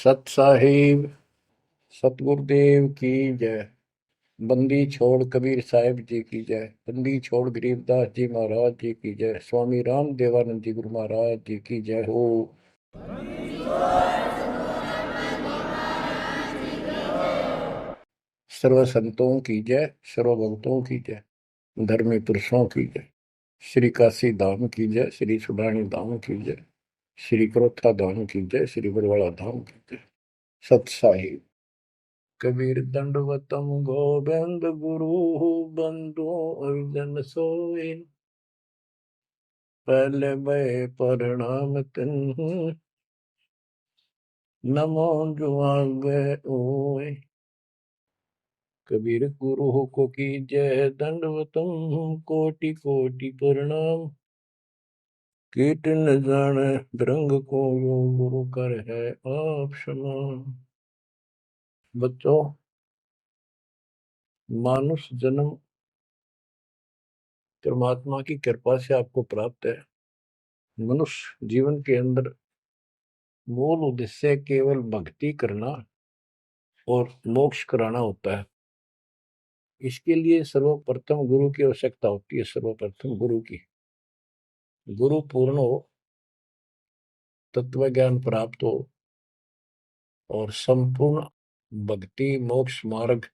सत साहिब सतगुरुदेव की जय। बंदी छोड़ कबीर साहिब जी की जय। बंदी छोड़ गरीबदास जी महाराज जी की जय। स्वामी राम देवानंद जी गुरु महाराज जी की जय हो। सर्व संतों की जय, सर्व भक्तों की जय, धर्मी पुरुषों की जय। श्री काशी धाम की जय, श्री सुडानी धाम की जय, श्री क्रोथा धाम की जय, श्री बरवाड़ा धाम की जय। सत साहिब कबीर दंडवतम गोविंद गुरु बंधु अर्जन सोए। पहले भय प्रणाम तिन नमो जुआगे ओए। कबीर गुरु को की जय, दंडवतम कोटि कोटि प्रणाम। कीट न जाने रंग को यो गुरु कर है आप समान। बच्चों, मानुष जन्म परमात्मा की कृपा से आपको प्राप्त है। मनुष्य जीवन के अंदर मूल उद्देश्य केवल भक्ति करना और मोक्ष कराना होता है। इसके लिए सर्वप्रथम गुरु की आवश्यकता होती है। सर्वप्रथम गुरु की, गुरु पूर्ण हो, तत्व ज्ञान प्राप्त हो और संपूर्ण भक्ति मोक्ष मार्ग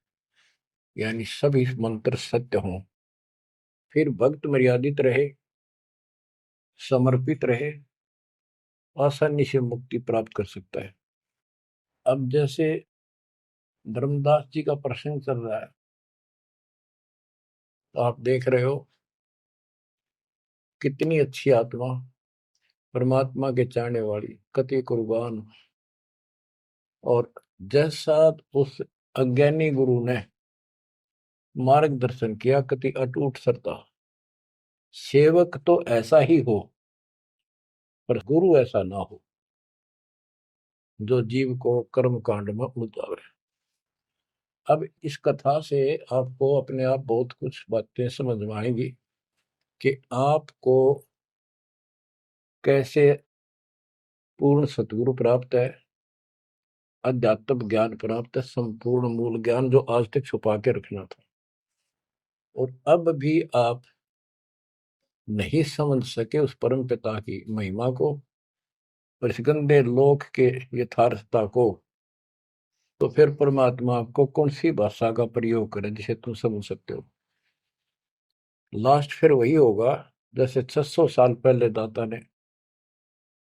यानी सभी मंत्र सत्य हों, फिर भक्त मर्यादित रहे, समर्पित रहे, आसानी से मुक्ति प्राप्त कर सकता है। अब जैसे धर्मदास जी का प्रसंग चल रहा है, तो आप देख रहे हो कितनी अच्छी आत्मा, परमात्मा के चाहने वाली, कति कुर्बान। और जैसा उस अज्ञानी गुरु ने मार्गदर्शन किया, कति अटूट श्रद्धा। सेवक तो ऐसा ही हो, पर गुरु ऐसा ना हो जो जीव को कर्म कांड में उलझावे। अब इस कथा से आपको अपने आप बहुत कुछ बातें समझ में आएंगी कि आपको कैसे पूर्ण सतगुरु प्राप्त है, अध्यात्म ज्ञान प्राप्त है, संपूर्ण मूल ज्ञान जो आज तक छुपा के रखना था। और अब भी आप नहीं समझ सके उस परम पिता की महिमा को और इस गंदे लोक के यथार्थता को, तो फिर परमात्मा आपको कौन सी भाषा का प्रयोग करे जिसे तुम समझ सकते हो। लास्ट फिर वही होगा जैसे 600 साल पहले दाता ने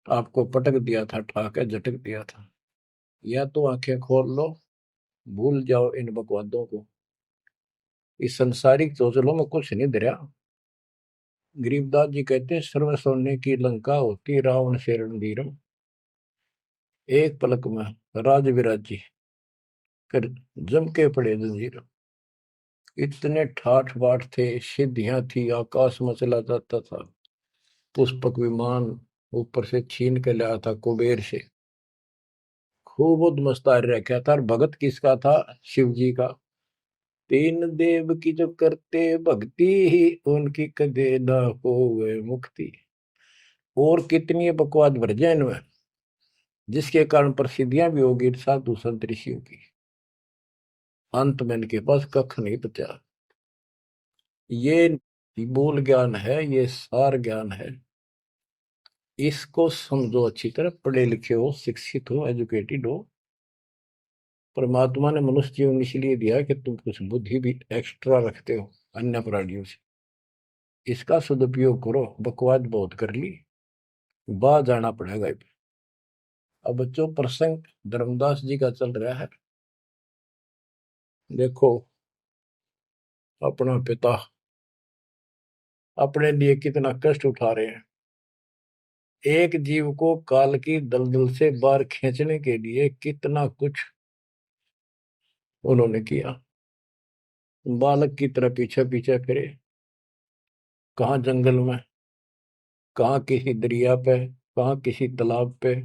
आपको पटक दिया था, ठाके झटक दिया था। या तो आंखें खोल लो, भूल जाओ इन बकवादों को। इस संसारिक चोचलों में कुछ नहीं धरा। गरीबदास जी कहते हैं, सर्व सोने की लंका होती रावण से रणधीरम। एक पलक में राज विराजी कर जम के पड़े जंजीर। इतने ठाठ बाट थे, सिद्धियां थी, आकाश में चला जाता था। पुष्पक विमान ऊपर से छीन के लाया था कुबेर से। खूब उद्मस्तार रखा था। और भगत किसका था? शिव जी का। तीन देव की जो करते भक्ति ही उनकी कदे न होवे मुक्ति। और कितनी बकवास भर जाए इनमें, जिसके कारण प्रसिद्धियां भी होगी साधु संत ऋषियों की। अंत में इनके पास कख नहीं बचा। ये मूल ज्ञान है, ये सार ज्ञान है। इसको समझो अच्छी तरह, पढ़े लिखे हो, शिक्षित हो, एजुकेटेड हो। परमात्मा ने मनुष्य जीवन इसलिए दिया कि तुम कुछ बुद्धि भी एक्स्ट्रा रखते हो अन्य प्राणियों से। इसका सदुपयोग करो। बकवास बहुत कर ली, बाहर जाना पड़ेगा। अब बच्चों, प्रसंग धर्मदास जी का चल रहा है। देखो, अपना पिता अपने लिए कितना कष्ट उठा रहे हैं। एक जीव को काल की दलदल से बाहर खींचने के लिए कितना कुछ उन्होंने किया। बालक की तरह पीछे पीछे फिरे, कहाँ जंगल में, कहाँ किसी दरिया पे, कहाँ किसी तालाब पे,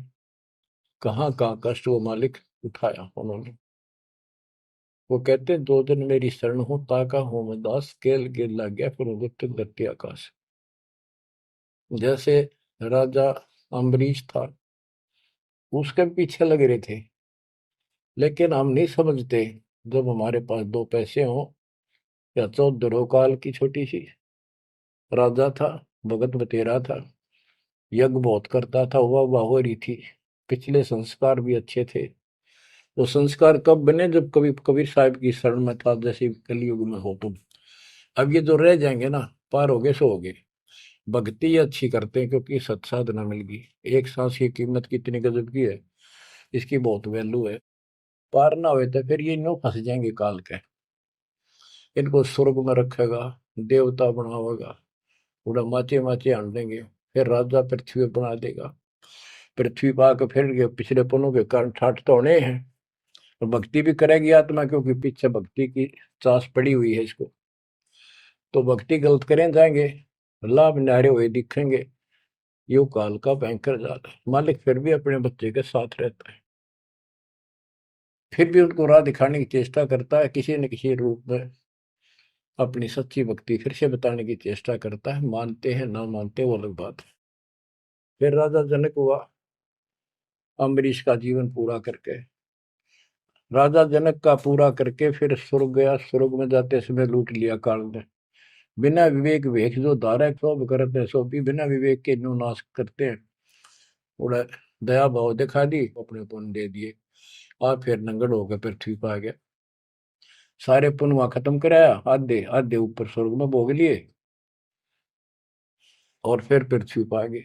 कहाँ कहाँ कष्ट वो मालिक उठाया उन्होंने। वो कहते हैं, दो दिन मेरी शरण हो, ताका हूं मैं दास, केल गिर लग गया फिर गुप्त धरती आकाश। जैसे राजा अम्बरीश था, उसके पीछे लगे रहे थे, लेकिन हम नहीं समझते, जब हमारे पास दो पैसे हों या 14 काल की छोटी सी राजा था, भगत बतेरा था, यज्ञ बहुत करता था, वाह हो रही थी, पिछले संस्कार भी अच्छे थे। वो संस्कार कब बने? जब कभी कबीर साहब की शरण में था, जैसे कलयुग में हो तुम। अब ये जो रह जाएंगे ना, पार हो गए सो हो गए। भक्ति अच्छी करते हैं क्योंकि सत्साधना मिल गई। एक सांस की कीमत कितनी गजब की है, इसकी बहुत वैल्यू है। पार ना हुए तो फिर ये नो फंस जाएंगे काल के। इनको स्वर्ग में रखेगा, देवता बनावेगा, उड़ा माचे माचे आन देंगे, फिर राजा पृथ्वी बना देगा। पृथ्वी पा के फिर ये पिछले पुण्यों के कारण ठाठ तो होने हैं। और भक्ति भी करेगी आत्मा, क्योंकि पीछे भक्ति की चास पड़ी हुई है इसको। तो भक्ति गलत करें जाएंगे, लाभ नारे हुए दिखेंगे। यो काल का भयंकर जाल है। मालिक फिर भी अपने बच्चे के साथ रहता है, फिर भी उनको राह दिखाने की चेष्टा करता है, किसी न किसी रूप में अपनी सच्ची भक्ति फिर से बताने की चेष्टा करता है। मानते हैं ना मानते वो अलग बात है। फिर राजा जनक हुआ अम्बरीश का जीवन पूरा करके। राजा जनक का पूरा करके फिर स्वर्ग गया। स्वर्ग में जाते समय लूट लिया काल ने। बिना विवेक वेख जो धारा सब करते सो भी बिना विवेक के न्यू नाश करते हैं। उड़ा दया भाव दिखा दी, अपने पुण्य दे दिए, और फिर नंगड़ होकर पृथ्वी पर आ गया। सारे पुण्य वहां खत्म कराया, आधे आधे ऊपर स्वर्ग में भोग लिए, और फिर पृथ्वी पर आ गए।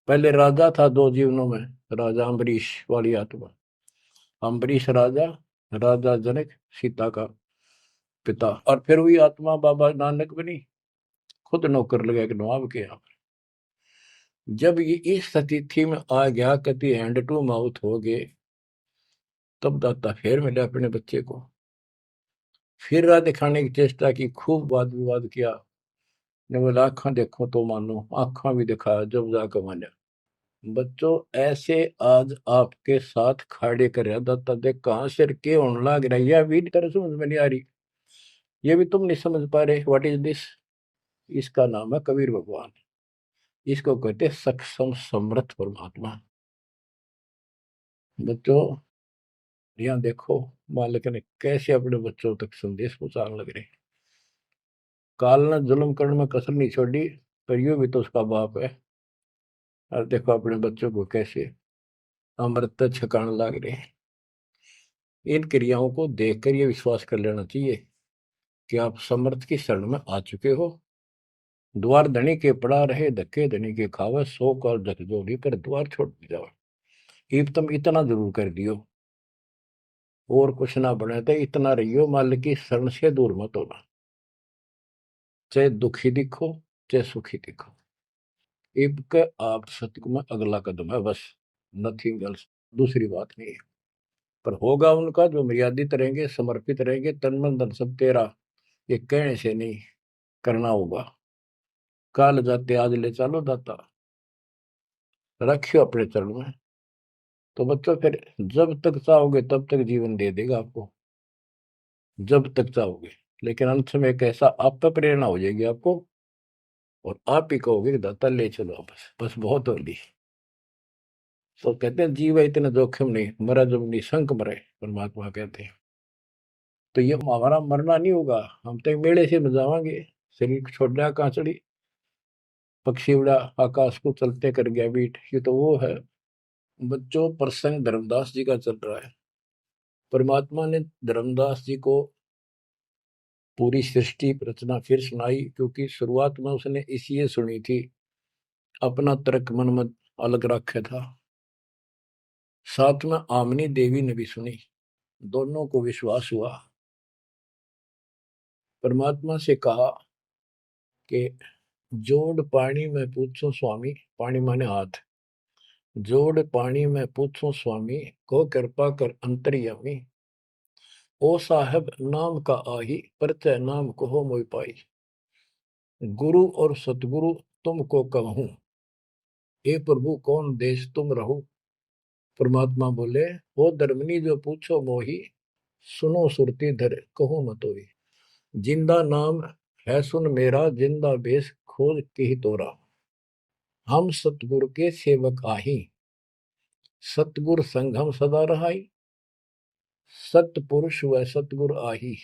पहले राजा था दो जीवनों में, राजा अम्बरीश वाली आत्मा। अम्बरीश राजा, राजा जनक सीता का पिता। और फिर वही आत्मा बाबा नानक बनी, खुद नौकर लगा के नवाब के यहाँ। जब ये इस स्थिति में आ गया, कति हैंड टू माउथ हो गए, तब दाता फिर मिले अपने बच्चे को। फिर राह दिखाने की चेष्टा की, खूब वाद विवाद किया। ने बोला आंखा देखो तो मानो, आंखा भी दिखाया जब जाकर माना। बच्चों ऐसे आज आपके साथ खड़े कर दाता देख कहां सिर के होने लग रहा है, यह भी तरह समझ में नहीं आ रही, ये भी तुम नहीं समझ पा रहे। What is this? इसका नाम है कबीर भगवान। इसको कहते हैं सक्षम समर्थ परमात्मा। बच्चों यहाँ देखो, मालिक ने कैसे अपने बच्चों तक संदेश पहुंचाने लग रहे। काल ने जुल्म करने में कसर नहीं छोड़ी, पर यूं भी तो उसका बाप है। और देखो अपने बच्चों को कैसे अमृत छकाने लग रहे हैं। इन क्रियाओं को देखकर ये विश्वास कर लेना चाहिए कि आप समर्थ की शरण में आ चुके हो। द्वार धनी के पड़ा रहे, धक्के धनी के खावे, 100 काल झकझोरी पर द्वार छोड़ जाओ। ईब तुम इतना जरूर कर दियो, और कुछ ना बने तो इतना रहियो, मालिक की शरण से दूर मत होना। चाहे दुखी दिखो, चाहे सुखी दिखो, ईब के आप सत्य में अगला कदम है बस, नथिंग एल्स। दूसरी बात नहीं है। पर होगा उनका जो मर्यादित रहेंगे, समर्पित रहेंगे, तन मन धन सब तेरा, ये कहने से नहीं, करना होगा। काल जाते आज ले चलो दाता, रखियो अपने चरण में। तो बच्चों फिर जब तक चाहोगे तब तक जीवन दे देगा आपको, जब तक चाहोगे। लेकिन अंत में एक ऐसा आप पर प्रेरणा हो जाएगी आपको, और आप ही कहोगे कि दाता ले चलो, बस बस बहुत हो ली। तो कहते हैं जीव है इतना जोखिम नहीं, मरा जब निशंक मरे, परमात्मा कहते हैं। तो ये हमारा मरना नहीं होगा, हम तो मेले से बजावांगे। शरीर छोड़ दिया कांचड़ी, पक्षी उड़ा आकाश को चलते कर गया बीट, ये तो वो है। बच्चों प्रसंग धर्मदास जी का चल रहा है। परमात्मा ने धर्मदास जी को पूरी सृष्टि रचना फिर सुनाई, क्योंकि शुरुआत में उसने इसलिए सुनी थी, अपना तर्क मन में अलग रखा था। साथ में आमनी देवी ने भी सुनी, दोनों को विश्वास हुआ। परमात्मा से कहा कि जोड़ पानी में पूछो स्वामी, पानी माने हाथ, जोड़ पानी में पूछो स्वामी, को कृपा कर अंतर्यामी, ओ साहब नाम का आही, परचय नाम कहो मोहि पाई, गुरु और सतगुरु तुमको कहूं, हे प्रभु कौन देश तुम रहो। परमात्मा बोले, ओ धर्मनी जो पूछो मोही, सुनो सुरती धर कहो मतोई, जिंदा नाम है सुन मेरा, जिंदा बेस खोज के ही तोरा, हम सतगुरु के सेवक आही, सतगुर संग हम सदा रहाई, सतपुरुष व सतगुर आही,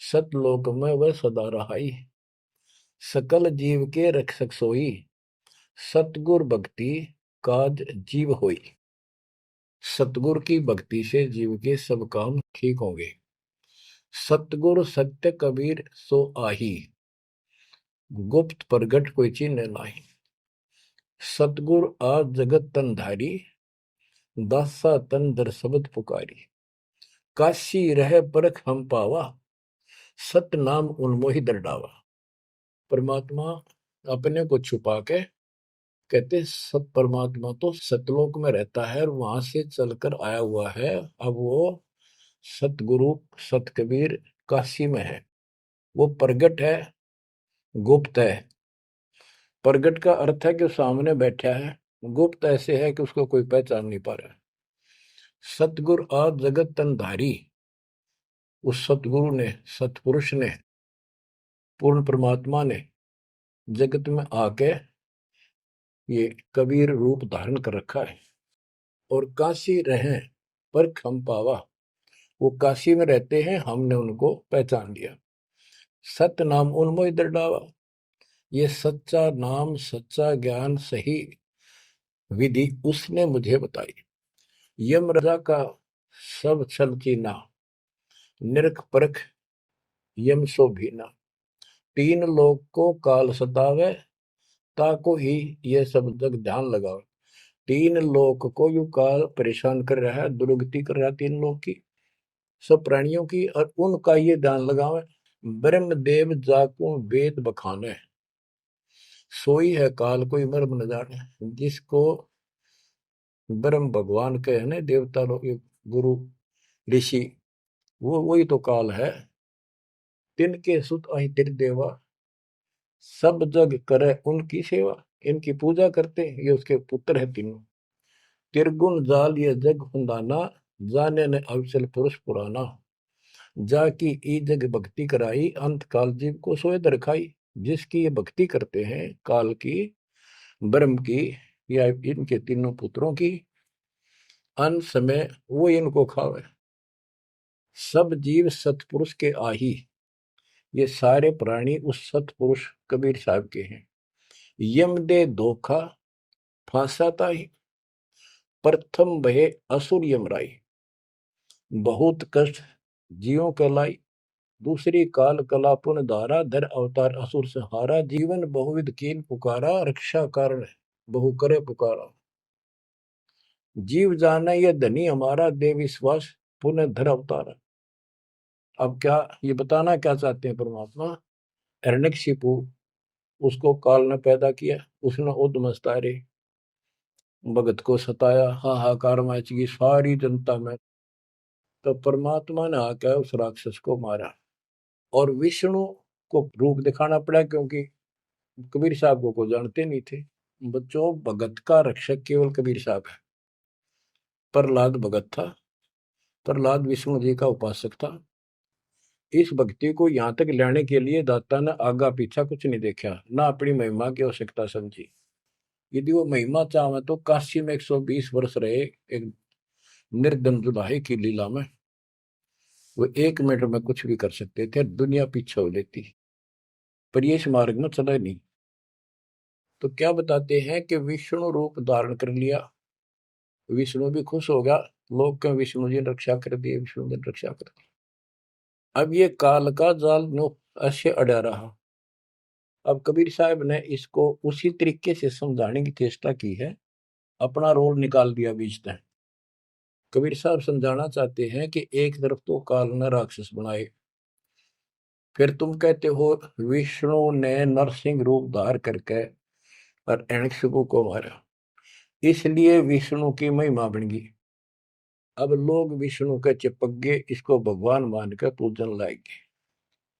सतलोक में वह सदा रहाई। सकल जीव के रक्षक सोई, सतगुर भक्ति काज जीव होई। सतगुर की भक्ति से जीव के सब काम ठीक होंगे। सतगुर सत्य कबीर सो आही, गुप्त प्रगट कोई चिन्ह नाही। सतगुर आज जगत तन धारी, दासा तन दर शब्द पुकारी। काशी रह परख हम पावा, सत नाम उन्मोहि दर डावा। परमात्मा अपने को छुपा के कहते सत परमात्मा तो सतलोक में रहता है और वहां से चलकर आया हुआ है। अब वो सतगुरु सत कबीर काशी में है। वो प्रगट है, गुप्त है। प्रगट का अर्थ है कि सामने बैठा है, गुप्त ऐसे है कि उसको कोई पहचान नहीं पा रहा। सतगुरु आज जगत तन धारी, उस सतगुरु ने, सतपुरुष ने, पूर्ण परमात्मा ने जगत में आके ये कबीर रूप धारण कर रखा है। और काशी रहे पर खम पावा, वो काशी में रहते हैं, हमने उनको पहचान लिया। सत नाम उन्मोहि दर डावा, ये सच्चा नाम, सच्चा ज्ञान, सही विधि उसने मुझे बताई। यम राजा का सब छल चीना, निरख परख यम सो भीना। तीन लोग को काल सतावे, ताको ही ये सब जग ध्यान लगाओ। तीन लोग को यू काल परेशान कर रहा है, दुर्गति कर रहा है तीन लोग की, सब प्राणियों की, और उनका ये ध्यान लगावे। ब्रह्म देव जाको वेद बखाने, सोई है काल कोई मर्म न जाने। जिसको ब्रह्म भगवान के है ना, देवता लोग, गुरु ऋषि, वो वही तो काल है। तिनके सुत अहि तिर देवा, सब जग करे उनकी सेवा। इनकी पूजा करते, ये उसके पुत्र है तीनों। तिरगुण जाल ये जग फंदाना, जाने ने अवसल पुरुष पुराना। जाकी ई जग भक्ति कराई, अंत काल जीव को सोए दरखाई। जिसकी ये भक्ति करते हैं, काल की, ब्रह्म की, या इनके तीनों पुत्रों की, अंत समय वो इनको खावे। सब जीव सतपुरुष के आही, ये सारे प्राणी उस सतपुरुष कबीर साहब के हैं। यम दे धोखा फांसाता ही, प्रथम बहे असुर यमराई। बहुत कष्ट जीवों के लाई, दूसरी काल कला पुन धारा। धर अवतार असुर से हारा, जीवन बहुविध कीन पुकारा। रक्षा कारण बहु करे पुकारा। जीव जाना ये धनी हमारा, दे विश्वास पुनः धर अवतारा। अब क्या ये बताना क्या चाहते हैं परमात्मा? हिरण्यकशिपु, उसको काल ने पैदा किया, उसने उद्मस्तारे भगत को सताया, हाहाकार मची सारी जनता में। तो परमात्मा ने आकर उस राक्षस को मारा और विष्णु को रूप दिखाना पड़ा, क्योंकि कबीर साहब को जानते नहीं थे। बच्चों, भगत का रक्षक केवल कबीर साहब है। प्रहलाद भगत था, प्रहलाद विष्णु जी का उपासक था। इस भक्ति को यहाँ तक लाने के लिए दाता ने आगा पीछा कुछ नहीं देखा, ना अपनी महिमा की आवश्यकता समझी। यदि वो महिमा चाहे तो काशी में 120 वर्ष रहे एक निर्धन जुलाहे की लीला में, वो 1 मिनट में कुछ भी कर सकते थे, दुनिया पीछे हो लेती, पर ये इस मार्ग में चला नहीं। तो क्या बताते हैं कि विष्णु रूप धारण कर लिया, विष्णु भी खुश हो गया, लोग क्यों विष्णु जी ने रक्षा कर दी, विष्णु जी ने रक्षा कर दी। अब ये काल का जाल नो ऐसे अड़ा रहा। अब कबीर साहब ने इसको उसी तरीके से समझाने की चेष्टा की है, अपना रोल निकाल दिया बीच में। कबीर साहब समझाना चाहते हैं कि एक तरफ तो काल ने राक्षस बनाए, फिर तुम कहते हो विष्णु ने नरसिंह रूप धार करके और हिरण्यकशिपु को मारा, इसलिए विष्णु की महिमा बन गई। अब लोग विष्णु के चिपक गए, इसको भगवान मानकर पूजन लाएंगे।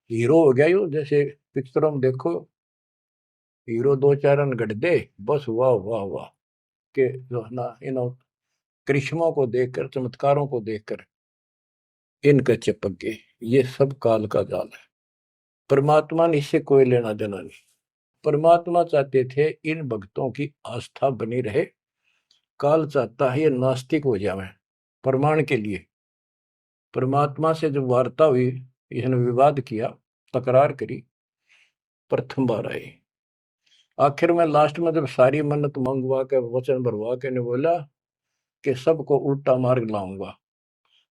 हीरो हो गया यो, जैसे पिक्चरों में देखो हीरो 2-4 रन गढ़ दे, बस वाह वाह वाह के जो है ना, इन करिश्मों को देखकर, चमत्कारों को देखकर इनके चिपक गए। ये सब काल का जाल है, परमात्मा ने इससे कोई लेना देना नहीं। परमात्मा चाहते थे इन भक्तों की आस्था बनी रहे, काल चाहता है ये नास्तिक हो जाए प्रमाण के लिए। परमात्मा से जब वार्ता हुई, इसने विवाद किया, तकरार करी, प्रथम बार आई। आखिर में लास्ट में जब सारी मन्नत मंगवा के वचन भरवा के ने बोला कि सबको उल्टा मार्ग लाऊंगा,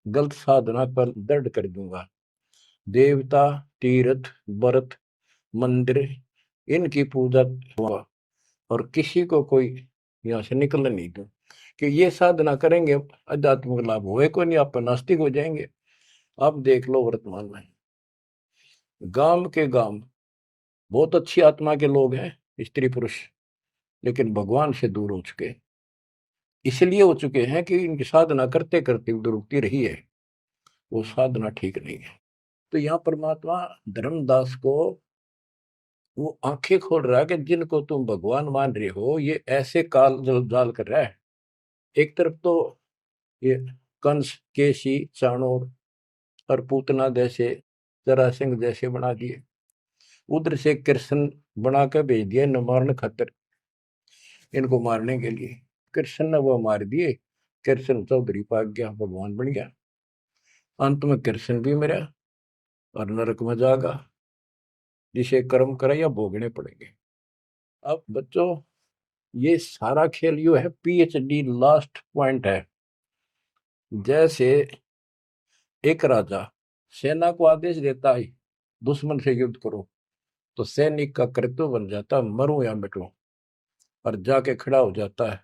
गलत साधना पर दृढ़ कर दूंगा, देवता, तीर्थ, व्रत, मंदिर, इनकी पूजा हुआ, और किसी को कोई यहाँ से निकलने नहीं दूं, कि ये साधना करेंगे आध्यात्मिक लाभ होए को नहीं, आप नास्तिक हो जाएंगे। अब देख लो वर्तमान में गांव के गांव बहुत अच्छी आत्मा के लोग हैं, स्त्री पुरुष, लेकिन भगवान से दूर हो चुके, इसलिए हो चुके हैं कि इनकी साधना करते करते दुरुक्ति रही है, वो साधना ठीक नहीं है। तो यहाँ परमात्मा धर्मदास को वो आंखें खोल रहा है कि जिनको तुम भगवान मान रहे हो ये ऐसे काल जाल कर रहा है। एक तरफ तो ये कंस, केसी, चाणोर और पूतना जैसे, जरासिंह जैसे बना दिए, उधर से कृष्ण बना कर भेज दिया न मारने खातर, इनको मारने के लिए। कृष्ण ने वो मार दिए, कृष्ण चौधरी पाक गया, भगवान बन गया। अंत में कृष्ण भी मरा और नरक में जागा, जिसे कर्म करे या भोगने पड़ेंगे। अब बच्चों ये सारा खेल यू है, PhD लास्ट पॉइंट है। जैसे एक राजा सेना को आदेश देता है दुश्मन से युद्ध करो, तो सैनिक का कर्तव्य बन जाता मरूं या मिटूं, और जाके खड़ा हो जाता है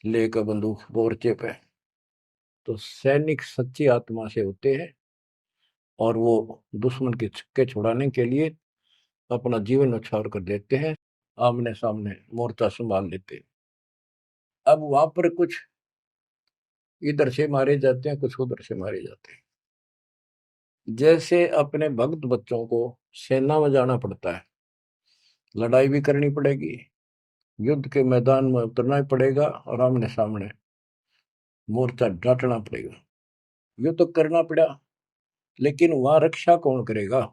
लेकर बंदूक मोर्चे पे। तो सैनिक सच्ची आत्मा से होते हैं और वो दुश्मन के छक्के छुड़ाने के लिए अपना जीवन न्यौछावर कर देते हैं, आमने सामने मोर्चा संभाल लेते हैं। अब वहां पर कुछ इधर से मारे जाते हैं, कुछ उधर से मारे जाते हैं। जैसे अपने भक्त बच्चों को सेना में जाना पड़ता है, लड़ाई भी करनी पड़ेगी, युद्ध के मैदान में उतरना ही पड़ेगा और आमने सामने मोर्चा डांटना पड़ेगा। ये तो करना पड़ा, लेकिन वहां रक्षा कौन करेगा?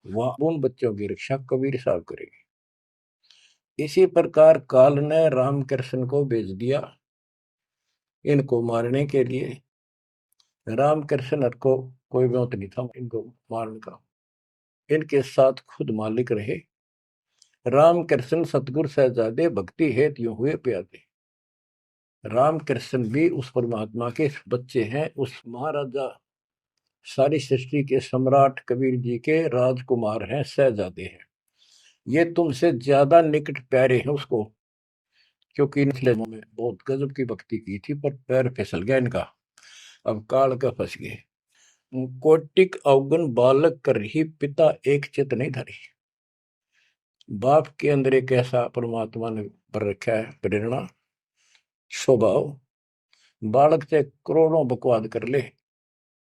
वहां उन बच्चों की रक्षा कबीर साहब करेगी। इसी प्रकार काल ने रामकृष्ण को भेज दिया इनको मारने के लिए। रामकृष्ण को कोई मौत नहीं था इनको मारने का, इनके साथ खुद मालिक रहे। रामकृष्ण सतगुरु सहजादे भक्ति हेतु यूं हुए प्यादे। रामकृष्ण भी उस परमात्मा के बच्चे हैं, उस महाराजा सारी सृष्टि के सम्राट कबीर जी के राजकुमार हैं, सहजादे हैं। ये तुमसे ज्यादा निकट प्यारे हैं उसको, क्योंकि पिछले में बहुत गजब की भक्ति की थी, पर पैर फिसल गया इनका, अब काल का फंस गए। कोटिक अवगुण बालक कर ही पिता एक चित नहीं धरी। बाप के अंदर एक ऐसा परमात्मा ने पर रखा है प्रेरणा, स्वभाव, बालक से करोड़ों बकवाद कर ले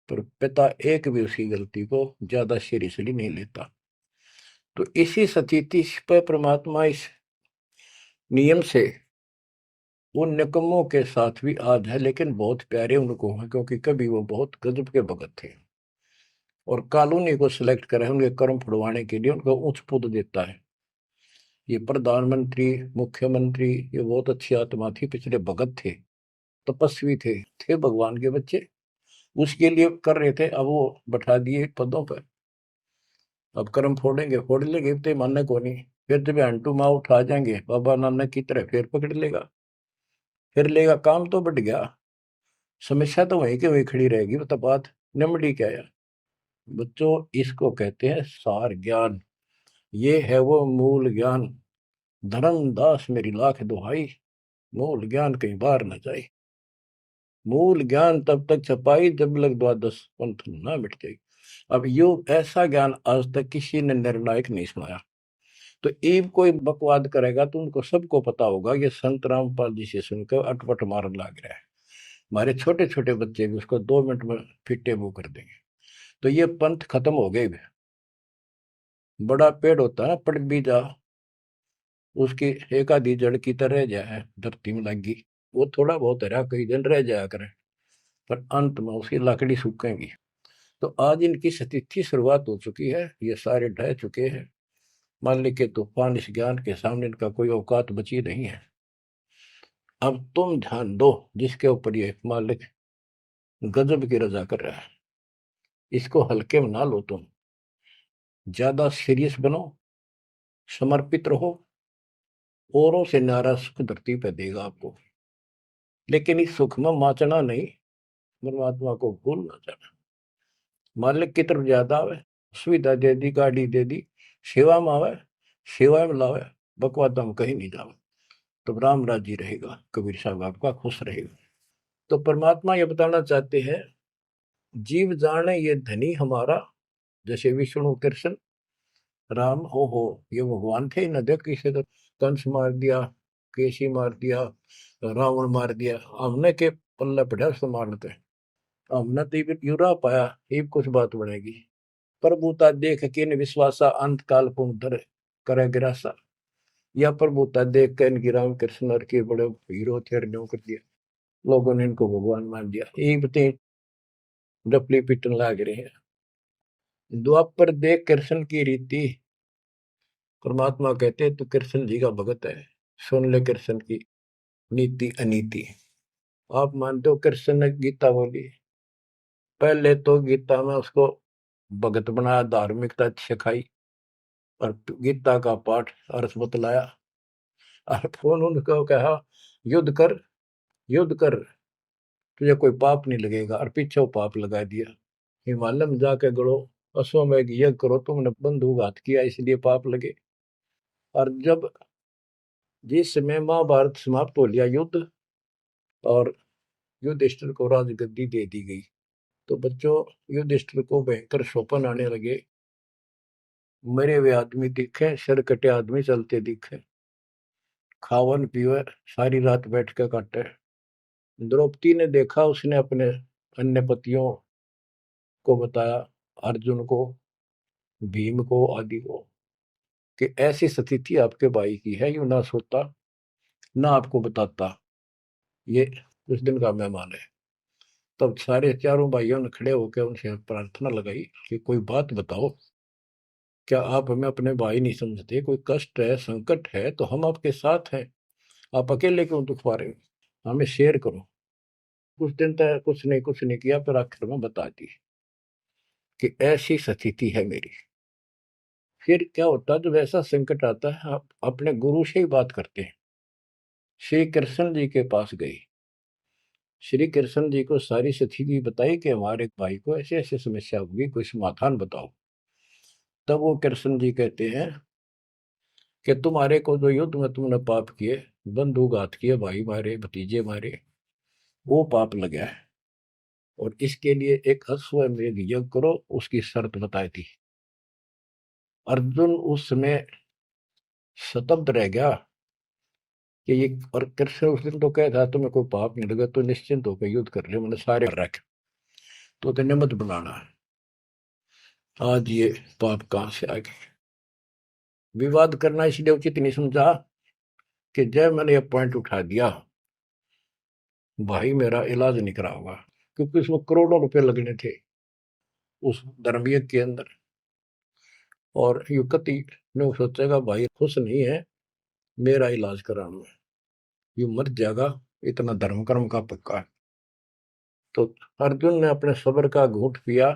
पर पिता एक भी उसकी गलती को ज्यादा सीरियसली नहीं लेता। तो इसी स्थिति पर परमात्मा इस नियम से उन निकमों के साथ भी आज है, लेकिन बहुत प्यारे उनको हैं, क्योंकि कभी वो बहुत गजब के भगत थे और कॉलोनी को सिलेक्ट करे उनके कर्म फुड़वाने के लिए, उनको उच्च पद देता है। ये प्रधानमंत्री, मुख्यमंत्री, ये बहुत अच्छी आत्मा थी, पिछले भगत थे, तपस्वी थे भगवान के बच्चे, उसके लिए कर रहे थे। अब वो बैठा दिए पदों पर, अब कर्म फोड़ेंगे, फोड़ लेंगे, तो मानने को नहीं। फिर जब हंटू माँ उठा जाएंगे बाबा नानक की तरह, फिर पकड़ लेगा, फिर लेगा। काम तो बढ़ गया, समस्या तो वहीं के वहीं खड़ी रहेगी। तो बात निमड़ी क्या है बच्चों, इसको कहते हैं सार ज्ञान। ये है वो मूल ज्ञान। धर्मदास मेरी लाख दुहाई, मूल ज्ञान कहीं बाहर न जाए। मूल ज्ञान तब तक छपाई जब लग द्वादश पंथ ना मिट जाए। अब यो ऐसा ज्ञान आज तक किसी ने निर्णायक नहीं सुनाया। तो ईब कोई बकवाद करेगा तो उनको सबको पता होगा ये संत रामपाल जी से सुनकर अटपट मारन लग रहा है। हमारे छोटे छोटे बच्चे भी उसको 2 मिनट में फिटे मुंह कर देंगे। तो ये पंथ खत्म हो गए। बड़ा पेड़ होता है पड़ भी जा, उसकी एक आधी जड़ की तरह रह जाए धरती में लगी, वो थोड़ा बहुत हरा कई दिन रह जाया करे, पर अंत में उसकी लकड़ी सूखेगी। तो आज इनकी स्थिति शुरुआत हो चुकी है, ये सारे ढह चुके हैं। मालिक के तूफान इस ज्ञान के सामने इनका कोई औकात बची नहीं है। अब तुम ध्यान दो जिसके ऊपर ये मालिक गजब की रजा कर रहा है। इसको हल्के में ना लो, तुम ज्यादा सीरियस बनो, समर्पित रहो, औरों से न्यारा सुख धरती पे देगा आपको। लेकिन इस सुख में माचना नहीं, परमात्मा को भूल ना जाना। मालिक की तरफ ज्यादा आवे, सुविधा दे दी, गाड़ी दे दी, सेवा में आवे, सेवा में लावे, बकवादा में कहीं नहीं जावे, तो राम राजी रहेगा, कबीर साहब आपका खुश रहेगा। तो परमात्मा ये बताना चाहते हैं, जीव जाने ये धनी हमारा, जैसे विष्णु कृष्ण राम हो ये भगवान थे न, देख किसे तो कंस मार दिया, केसी मार दिया, रावण मार दिया, हमने के पल्ले पड़ा उसको मारते, हमने तो ये यूरा पाया, ये कुछ बात बनेगी। प्रभुता देख के इन विश्वासा, अंत काल पुनः करे गिरासा। या प्रभुता देख के इनकी राम कृष्ण और के बड़े हीरो थे, कर दिया, लोगों ने इनको भगवान मान दिया। यही बते डपली पिटन लाग रहे हैं। द्वापर देख कृष्ण की रीति, परमात्मा कहते तू कृष्ण जी का भगत है, सुन ले कृष्ण की नीति अनीति। आप मानते हो कृष्ण ने गीता बोली, पहले तो गीता में उसको भगत बनाया, धार्मिकता सिखाई, और गीता का पाठ अर्थ बतलाया, और फोन उनको कहा युद्ध कर, युद्ध कर, तुझे कोई पाप नहीं लगेगा, और पीछे वो पाप लगा दिया। हिमालय में जाके गड़ो, अश्वमेघ यज्ञ करो, तुमने बंधुघात किया इसलिए पाप लगे। और जब जिस समय महाभारत समाप्त हो लिया युद्ध, और युधिष्ठिर को राजगद्दी दे दी गई, तो बच्चों युधिष्ठिर को भयंकर शोपन आने लगे, मरे हुए आदमी दिखे, सिर कटे आदमी चलते दिखे, खावन पीवे सारी रात बैठ के काटे। द्रौपदी ने देखा, उसने अपने अन्य पतियों को बताया, अर्जुन को, भीम को, आदि को, कि ऐसी स्थिति आपके भाई की है, यू ना सोता ना आपको बताता, ये उस दिन का मेहमान है। तब सारे चारों भाइयों ने खड़े होकर उनसे प्रार्थना लगाई कि कोई बात बताओ, क्या आप हमें अपने भाई नहीं समझते? कोई कष्ट है, संकट है तो हम आपके साथ हैं, आप अकेले क्यों दुख पा रहे हो? हमें शेयर करो। कुछ दिन तक कुछ नहीं किया, फिर आखिर में बता दी कि ऐसी स्थिति है मेरी। फिर क्या होता है, जब ऐसा संकट आता है, आप अपने गुरु से ही बात करते हैं। श्री कृष्ण जी के पास गई, श्री कृष्ण जी को सारी स्थिति बताई कि हमारे भाई को ऐसे ऐसे समस्या होगी, कोई समाधान बताओ। तब वो कृष्ण जी कहते हैं कि तुम्हारे को जो युद्ध में तुमने पाप किए, बंधुघात किए, भाई मारे, भतीजे मारे, वो पाप लगा है, और इसके लिए एक अश्वमेध यज्ञ करो, उसकी शर्त बताई थी। अर्जुन उस समय स्तब्ध रह गया कि ये, और कृष्ण उस दिन तो कह था तुम्हें कोई पाप नहीं लगा तो निश्चिंत होकर युद्ध कर ले, मैंने सारे रख, तो तेने मत बनाना। आज ये पाप कहां से आ गए? विवाद करना इसलिए उचित नहीं समझा कि जब मैंने ये पॉइंट उठा दिया, भाई मेरा इलाज नहीं करा होगा, क्योंकि उसमें करोड़ों रुपए लगने थे उस धर्मयज्ञ के अंदर। और युवती ने सोचेगा भाई खुश नहीं है मेरा इलाज कराने में, ये मर जाएगा, इतना धर्म कर्म का पक्का है। तो अर्जुन ने अपने सब्र का घूंट पिया,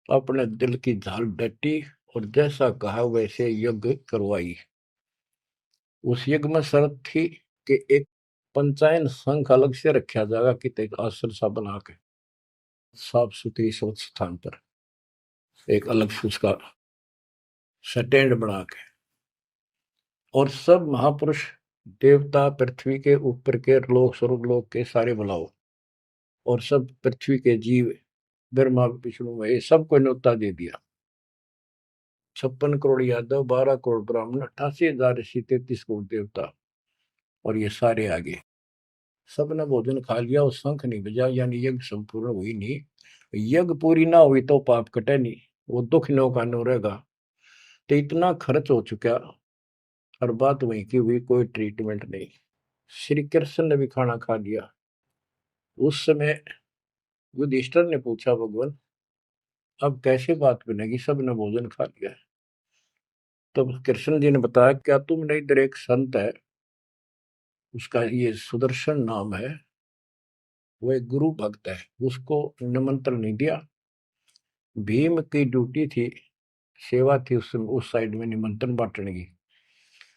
अपने दिल की झाल डटी, और जैसा कहा वैसे यज्ञ करवाई। उस यज्ञ में शर्त थी कि एक पंचायन संघ अलग से रखा जाएगा, कि एक आश्रम सा बना के साफ सुथरी स्वच्छ स्थान पर एक अलग से उसका स्टैंड बना के, और सब महापुरुष देवता पृथ्वी के ऊपर के लोक स्वर्ग लोक के सारे बुलाओ, और सब पृथ्वी के जीव, ब्रह्मा विष्णु महेश, सबको न्योता दे दिया। 56 करोड़ यादव, 12 करोड़ ब्राह्मण, 88,000 ऋषि, 33 करोड़ देवता, और ये सारे आगे। सबने भोजन खा लिया, और शंख नहीं बजा, यानी यज्ञ संपूर्ण हुई नहीं। यज्ञ पूरी ना हुई तो पाप कटे नहीं, वो दुख नो का नो रहेगा। तो इतना खर्च हो चुका, और बात वहीं की हुई, कोई ट्रीटमेंट नहीं। श्री कृष्ण ने भी खाना खा लिया। उस समय युधिष्ठिर ने पूछा, भगवान अब कैसे बात बनेगी, सबने भोजन खा लिया है। तब कृष्ण जी ने बताया, क्या तुमने इधर एक संत है, उसका ये सुदर्शन नाम है, वो एक गुरु भक्त है, उसको निमंत्रण नहीं दिया। भीम की ड्यूटी थी, सेवा थी उस साइड में निमंत्रण बांटने की।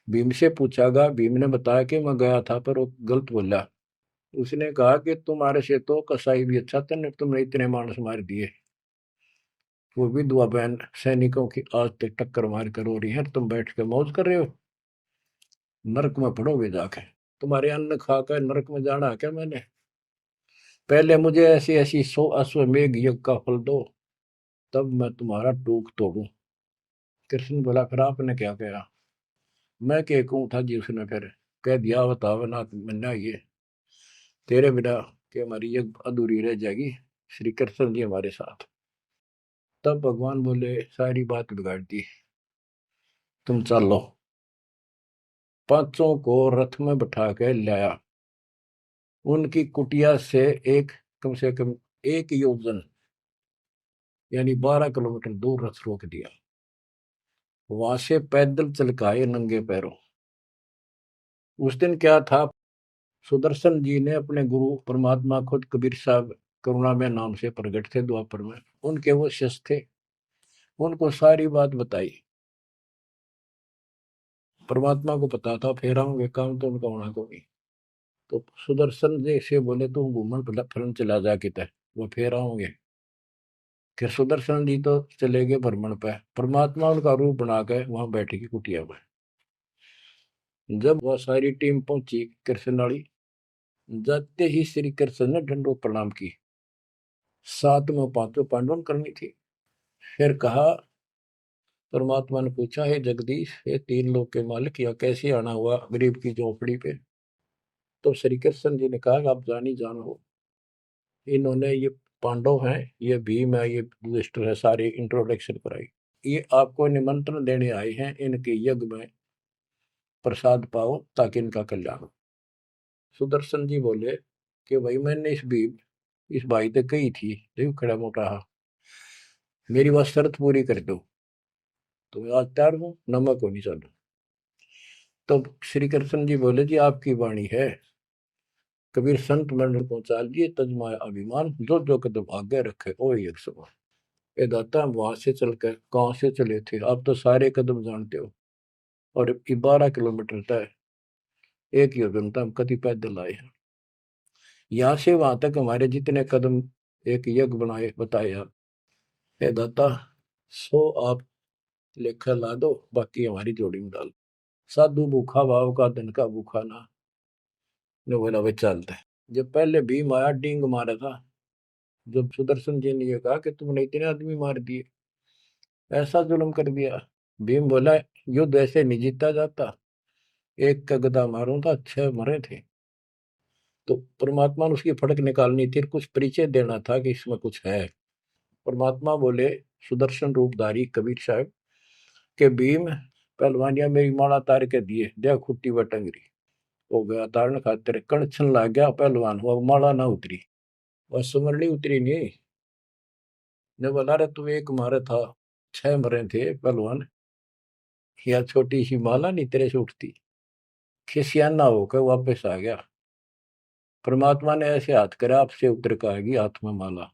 भीम से पूछागा, भीम ने बताया कि मैं गया था पर वो गलत बोला। उसने कहा कि तुम्हारे से तो कसाई भी अच्छा था, तुमने इतने मानस मार दिए। वो विधवा बहन सैनिकों की आज तक टक्कर मार कर हो रही है, तुम बैठ के मौज कर रहे हो। नरक में पड़ोगे जाके, तुम्हारे अन्न खाकर नरक में जाना है क्या मैंने? पहले मुझे ऐसी ऐसी 100 अश्वमेघ यज्ञ का फल दो, तब मैं तुम्हारा टूक तोड़ू। कृष्ण बोला, फिर आपने क्या कहा? मैं क्या कहूँ था जी? उसने फिर कह दिया, बताओ ना मन्ना, ये तेरे बिना कि हमारी यज्ञ अधूरी रह जाएगी, श्री कृष्ण जी हमारे साथ। तब भगवान बोले, सारी बात बिगाड़ दी, तुम चलो। पांचों को रथ में बैठा के लाया। उनकी कुटिया से एक, कम से कम 1 योजन यानी 12 किलोमीटर दूर रथ रोक दिया। वहां से पैदल चल के आए नंगे पैरों। उस दिन क्या था, सुदर्शन जी ने अपने गुरु परमात्मा खुद कबीर साहब करुणा में नाम से प्रकट थे द्वापर में, उनके वो शिष्य थे। उनको सारी बात बताई। परमात्मा को पता था फेरा होंगे काम तो उनका होना को नहीं। तो सुदर्शन जी से बोले, तुम घूमन फिरन चला जा किते, वो फेरा होंगे। कि सुदर्शन जी तो चले गए भ्रमण पे, परमात्मा उनका रूप बना के वहां बैठेगी कुटिया में। जब वह सारी टीम पहुंची कृष्ण वाली, जाते ही श्री कृष्ण ने दंडोत प्रणाम की। साथ में पांचों पांडवन करनी थी। फिर कहा, परमात्मा ने पूछा, हे जगदीश, हे 3 लोक के मालिक, यह कैसे आना हुआ गरीब की झोपड़ी पे? तो श्री कृष्ण जी ने कहा, आप जानी जान हो, इन्होंने ये पांडव हैं, ये भीम है, ये युधिष्ठिर है, सारी इंट्रोडक्शन कराई। ये आपको निमंत्रण देने आए हैं, इनके यज्ञ में प्रसाद पाओ ताकि इनका कल्याण हो। सुदर्शन जी बोले कि भाई मैंने इस भाई तक कही थी, देखो खड़ा मोटा हा, मेरी बात शर्त पूरी कर दो तो मैं आज तैयार हूँ, नमक हो नहीं चालू। तो श्री कृष्ण जी बोले, जी आपकी वाणी है, कबीर संत मंडल पहुंचा दिए, तजमाया अभिमान, जो जो कदम आगे रखे ओ एक समान। ये दाता, हम वहां से चलकर कहाँ से चले थे, आप तो सारे कदम जानते हो। और 12 किलोमीटर तय, 1 योजन तक हम कति पैदल आए हैं। यहाँ से वहां तक हमारे जितने कदम एक यज्ञ बनाए बताए आप, हे दाता, 100 आप लेखा ला दो, बाकी हमारी जोड़ी में डाल। साधु भूखा भाव का, धन का भूखा ना। ने बोला, वे चलते हैं। जब पहले भीम आया, डींग मारा था। जब सुदर्शन जी ने ये कहा कि तुमने इतने आदमी मार दिए, ऐसा जुल्म कर दिया, भीम बोला, युद्ध ऐसे नहीं जीता जाता, एक का गदा मारूं था 6 मरे थे। तो परमात्मा ने उसकी फड़क निकालनी थी, कुछ परिचय देना था कि इसमें कुछ है। परमात्मा बोले, सुदर्शन रूपधारी कबीर साहब के भीम, पहलवानिया मेरी माला तार के दिए, दे खुट्टी व टंगरी। हो गया तारण खातिर, कणछन लाग गया पहलवान हुआ, माला ना उतरी, वह सुमरनी उतरी नहीं। ने बोला, रे तू एक मारे था, 6 मरे थे पहलवान, या छोटी सी माला नहीं तेरे से उठती। खिसियाना होकर वापस आ गया। परमात्मा ने ऐसे हाथ करा, आपसे उतर कर आएगी हाथ में माला।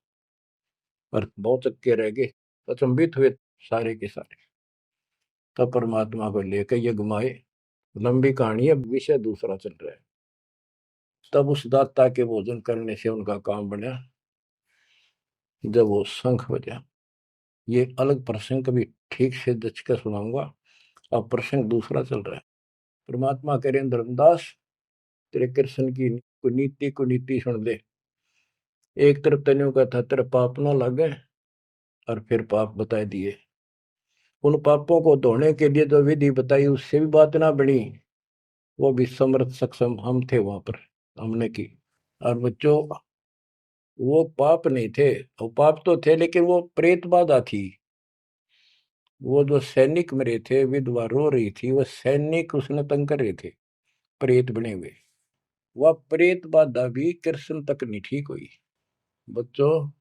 और बहुत चक्के रह गए, अचंभित हुए सारे के सारे। तब परमात्मा को लेकर ये घुमाए। लंबी कहानी है, विषय दूसरा चल रहा है। तब उस दाता के भोजन करने से उनका काम बना। जब वो शंख बजा, ये अलग प्रसंग कभी ठीक से जच कर सुनाऊंगा। अब प्रसंग दूसरा चल रहा है। परमात्मा कह रहे, धर्मदास, तेरे कृष्ण की कुनीति सुन ले। एक तरफ तनियों का था, तेरे पाप ना लगे, और फिर पाप बताए दिए। उन पापों को धोने के लिए जो विधि बताई, उससे भी बात ना बनी। वो भी समर्थ सक्षम हम थे वहां पर, हमने की। और बच्चों, वो पाप नहीं थे, वो पाप तो थे लेकिन वो प्रेत बाधा थी। वो जो सैनिक मरे थे, विधवा रो रही थी, वो सैनिक उसने तंग कर रहे थे, प्रेत बने हुए। वह प्रेत बाधा भी कृष्ण तक नहीं ठीक हुई। बच्चों,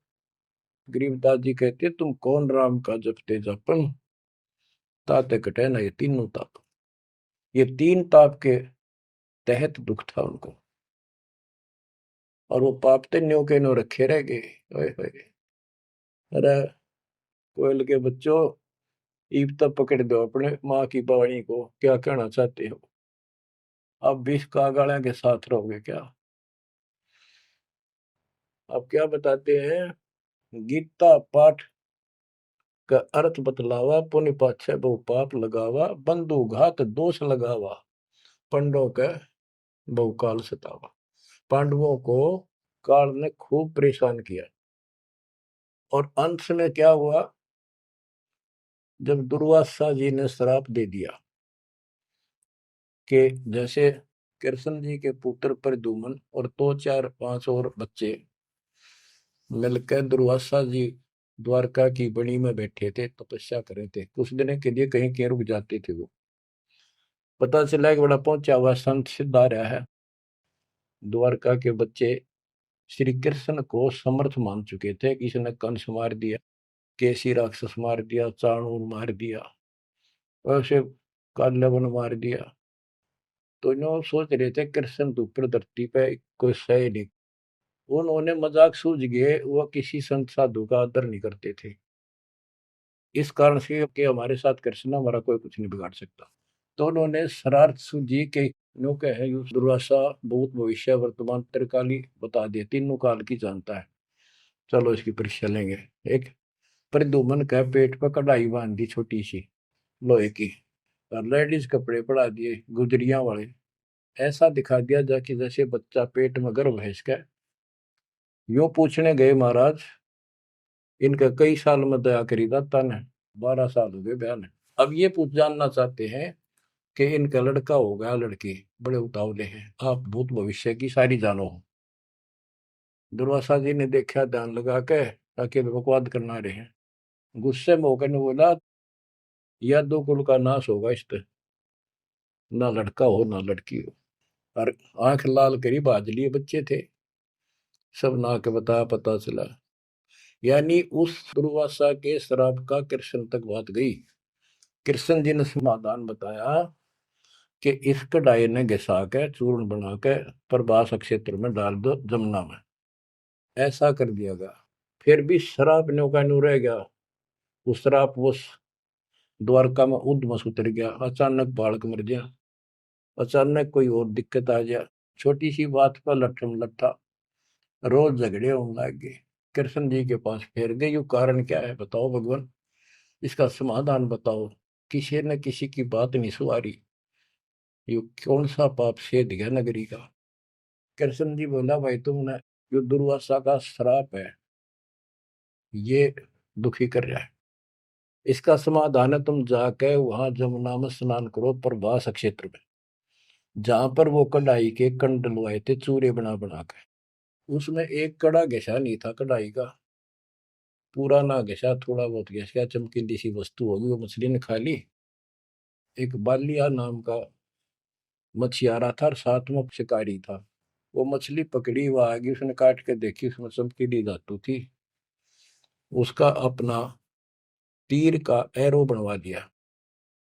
गरीबदास जी कहते, तुम कौन राम का जपते जपन, ताते कटे ना ये तीनों ताप। ये 3 ताप के तहत दुख था उनको। और वो पाप तो न्यो के न्यो रखे रह गए। ओए होए। अरे कोयल के बच्चों, ईब तक पकड़ दो अपने माँ की वाणी को, क्या कहना चाहते हो? अब विष कागाड़ा के साथ रहोगे क्या? अब क्या बताते हैं? गीता पाठ का अर्थ बतलावा, पुण्य पाछे बहु पाप लगावा, बंधु घात दोष लगावा, पंडों के बहुकाल सतावा। पांडवों को काल ने खूब परेशान किया, और अंत में क्या हुआ? जब दुर्वासा जी ने श्राप दे दिया कि जैसे कृष्ण जी के पुत्र प्रद्युम्न और दो चार पांच और बच्चे मिलकर दुर्वासा जी द्वारका की बनी में बैठे थे, तपस्या कर रहे थे, कुछ दिन के लिए कहीं कहीं रुक जाते थे। वो पता चला कि बड़ा पहुंचा हुआ संत सिद्ध आ रहा है। द्वारका के बच्चे श्री कृष्ण को समर्थ मान चुके थे। किसी ने कंस मार दिया, केसी राक्षस मार दिया, चाणूर मार दिया, वैसे काल्यवन मार दिया। तो इन्होंने सोच रहे थे कृष्ण तो ऊपर धरती पे कोई सही नहीं। उन्होंने मजाक सूझ गए, वह किसी संत साधु का आदर नहीं करते थे, इस कारण से कि हमारे साथ कृष्ण हमारा कोई कुछ नहीं बिगाड़ सकता। तो उन्होंने शरारत सूझी कि नो कहे दुर्वासा भूत भविष्य वर्तमान त्रिकाली बता दिए, तीनों काल की जानता है, चलो इसकी परीक्षा लेंगे। एक प्रद्युम्न का पेट पर कढ़ाई बांध दी छोटी सी लोहे की, और लेडीज कपड़े पड़ा दिए गुजरिया वाले, ऐसा दिखा दिया जाकि जैसे बच्चा पेट में गर्भ है इसका। यूं पूछने गए महाराज, इनका कई साल में दया करी दाता ने? 12 साल हो गए बयान। अब ये पूछ जानना चाहते हैं कि इनका लड़का हो गया लड़की, बड़े उतावले हैं, आप भूत भविष्य की सारी जानो हो। दुर्वासा जी ने देखा ध्यान लगा के, ताकि बकवाद करना रहे हैं, गुस्से में होकर ने बोला, यह दो कुल का नाश होगा इस पे, ना लड़का हो ना लड़की हो। और आंख लाल करी बाज लिए बच्चे थे, सब ना के बता पता चला। यानी उस दुर्वासा के श्राप का कृष्ण तक बात गई। कृष्ण जी ने समाधान बताया कि इस कढ़ाई ने घिसा के चूर्ण बना के प्रभास क्षेत्र में डाल दो जमुना में। ऐसा कर दिया गया। फिर भी श्राप न्यो का न्यू रह गया। वो श्राप वो द्वारका में उद्मस उतर गया, अचानक बालक मर गया, अचानक कोई और दिक्कत आ गया, छोटी सी बात पर लट्ठम लट्ठा, रोज झगड़े होने लग गए। कृष्ण जी के पास फिर गए, यू कारण क्या है बताओ भगवान, इसका समाधान बताओ। किसी न किसी की बात नहीं सुहारी, यू कौन सा पाप सेध गया नगरी का? कृष्ण जी बोला, भाई तुमने, जो दुर्वासा का श्राप है ये दुखी कर रहा है, इसका समाधान है तुम जाके वहां जमुना में स्नान करो प्रभास क्षेत्र में, जहां पर वो कढ़ाई के कंड डलवाए थे चूरे बना बना के। उसमें एक कड़ा घिसा नहीं था कढ़ाई का, पूरा ना घिसा, थोड़ा बहुत घिस, चमकीली सी वस्तु होगी, वो मछली ने खा ली। एक बालिया नाम का मछियारा था और साथ में शिकारी था। वो मछली पकड़ी, वो आगे उसने काट के देखी, उसमें चमकीली धातु थी। उसका अपना तीर का एरो बनवा दिया,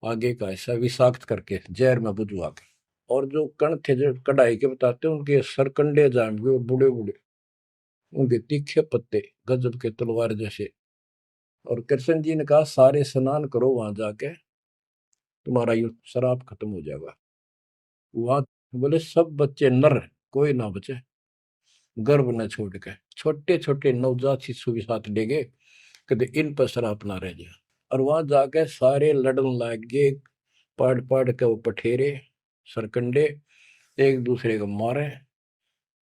आगे का ऐसा विषाक्त करके जहर में बुझवा के। और जो कण थे जो कढ़ाई के बताते हैं, उनके सरकंडे जाम गए, बूढ़े बूढ़े, उनके तीखे पत्ते गजब के तलवार जैसे। और कृष्ण जी ने कहा, सारे स्नान करो वहां जाके, तुम्हारा ये शराब खत्म हो जाएगा। वहां बोले सब बच्चे नर, कोई ना बचे, गर्भ न छोड़ के, छोटे छोटे नवजात शिशु भी साथ ले गए, कभी इन पर शराब ना रह जाए। और वहां जाके सारे लड़न लग गए, पढ़ पढ़ के वो पठेरे सरकंडे एक दूसरे को मारे,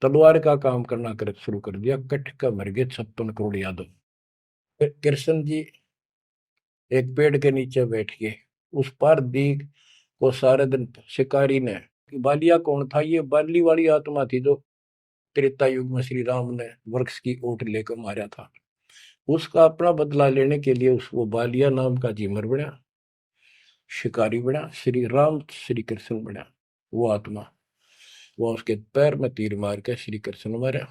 तलवार का काम करना कर शुरू कर दिया। कट का मर गए 56 करोड़ यादव। फिर कृष्ण जी एक पेड़ के नीचे बैठ गए, उस पर दीख को सारे दिन शिकारी ने, बालिया कौन था? ये बाली वाली आत्मा थी जो त्रेता युग में श्री राम ने वृक्ष की ओट लेकर मारा था। उसका अपना बदला लेने के लिए उस वो बालिया नाम का जीमर बना, शिकारी बना, श्री राम श्री कृष्ण बना। वो आत्मा, वो उसके पैर में तीर मार के श्री कृष्ण मारा।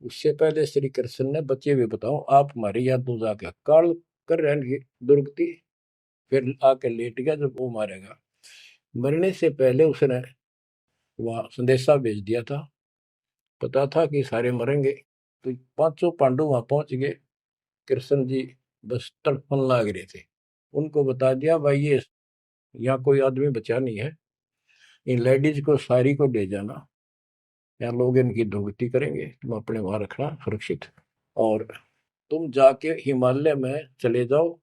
उससे पहले श्री कृष्ण ने, बच्चे भी बताओ आप हमारे यहाँ दो जाके काल कर रहे दुर्गति, फिर आके लेट गया जब वो मारेगा। मरने से पहले उसने वह संदेशा भेज दिया था पता था कि सारे मरेंगे। तो पांचों पांडु वहां पहुंच गए। कृष्ण जी बस तड़पन लाग रहे थे। उनको बता दिया भाई ये यहाँ कोई आदमी बचा नहीं है, इन लेडीज को सारी को ले जाना, यहाँ लोग इनकी दुर्गति करेंगे, तुम अपने वहां रखना सुरक्षित। और तुम जाके हिमालय में चले जाओ,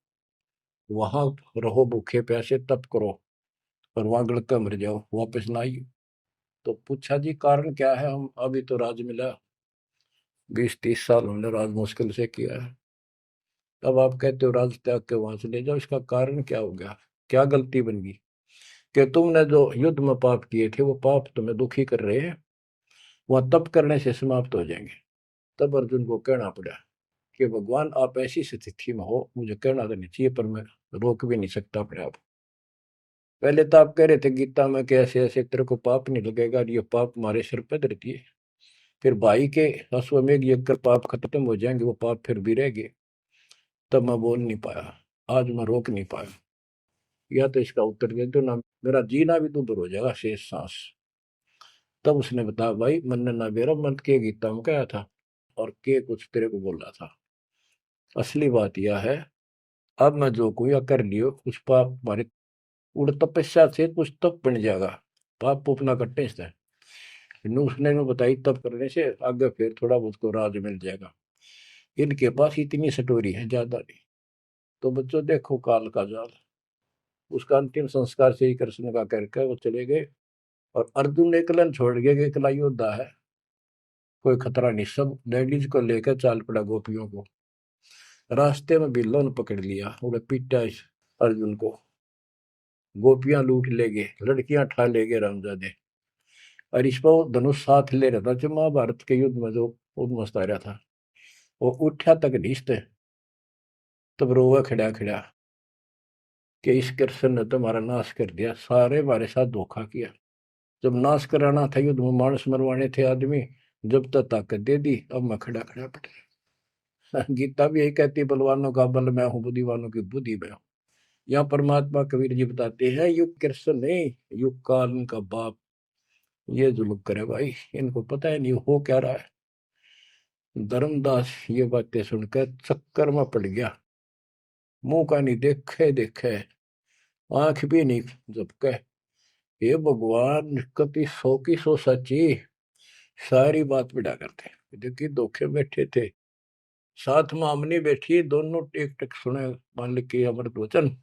वहां रहो भूखे प्यासे तप करो, और वहां गड़का मर जाओ, वापस ना आइए। तो पूछा जी कारण क्या है? हम अभी तो राज मिला, 20-30 साल हमने राज मुश्किल से किया है, अब आप कहते हो राज त्याग के वहां से ले जाओ, इसका कारण क्या हो गया? क्या गलती बन गई कि तुमने जो युद्ध में पाप किए थे वो पाप तुम्हें दुखी कर रहे हैं, वह तप करने से समाप्त हो जाएंगे। तब अर्जुन को कहना पड़ा कि भगवान आप ऐसी स्थिति में हो, मुझे कहना तो नहीं चाहिए पर मैं रोक भी नहीं सकता अपने आप। पहले तो आप कह रहे थे गीता में कि ऐसे ऐसे तेरे को पाप नहीं लगेगा, और ये पाप हमारे सिर पे धरती है। फिर भाई के अश्वमेध यज्ञ कर पाप खत्म हो जाएंगे, वो पाप फिर भी रह गए। तब मैं बोल नहीं पाया, आज मैं रोक नहीं पाया। या तो इसका उत्तर दे दो ना, मेरा जीना भी दूभर हो जाएगा शेष सांस। तब उसने बताया भाई मन ना मेरा मन के गीता में कहा था, और के कुछ तेरे को बोला था। असली बात यह है, अब मैं जो कोई कर लियो कुछ पाप हमारे उड़ तपस्या से कुछ तप बन जाएगा, पाप पुप ना कटने से। उसने में बताई तप करने से आगे फिर थोड़ा बहुत को राज मिल जाएगा। इनके पास इतनी स्टोरी है, ज्यादा नहीं। तो बच्चों देखो काल का जाल। उसका अंतिम संस्कार श्री कृष्ण का करके वो चले गए, और अर्जुन ने एकलन छोड़ गया कि एकला योद्धा है, कोई खतरा नहीं। सब लेडीज को लेकर चाल पड़ा गोपियों को। रास्ते में बिल्लो ने पकड़ लिया, उन्हें पीटा इस अर्जुन को। गोपियां लूट ले गए, लड़कियां ठा ले गए रामजादे। और इस पर धनुष साथ ले रहा था, जो महाभारत के युद्ध में जो उद्मस्त आ रहा था, वो उठा तक ढीसते। तब रोवा खड़ा खड़ा कि इस कृष्ण ने तुम्हारा नाश कर दिया, सारे हमारे साथ धोखा किया। जब नाश कराना था युद्ध में, मानस मरवाने थे आदमी, जब तक ताकत दे दी, अब मैं खड़ा खड़ा पड़ गया। गीता भी यही कहती है, बलवानों का बल मैं हूँ, बुद्धिवानों की बुद्धि मैं हूँ। यहाँ परमात्मा कबीर जी बताते हैं, युग कृष्ण नहीं, युग काल उनका बाप ये जुल्म करे भाई, इनको पता है नहीं हो क्या रहा है। धर्मदास ये बातें सुनकर चक्कर में पड़ गया, मुंह का नहीं देखे देखे, आंख भी नहीं झपके। ये भगवान कति 100 की 100 सच्ची, सारी बात बिड़ा करते। देखिए धोखे बैठे थे, साथ में हमने बैठी, दोनों टेक टेक सुने मालिक के अमृत वचन।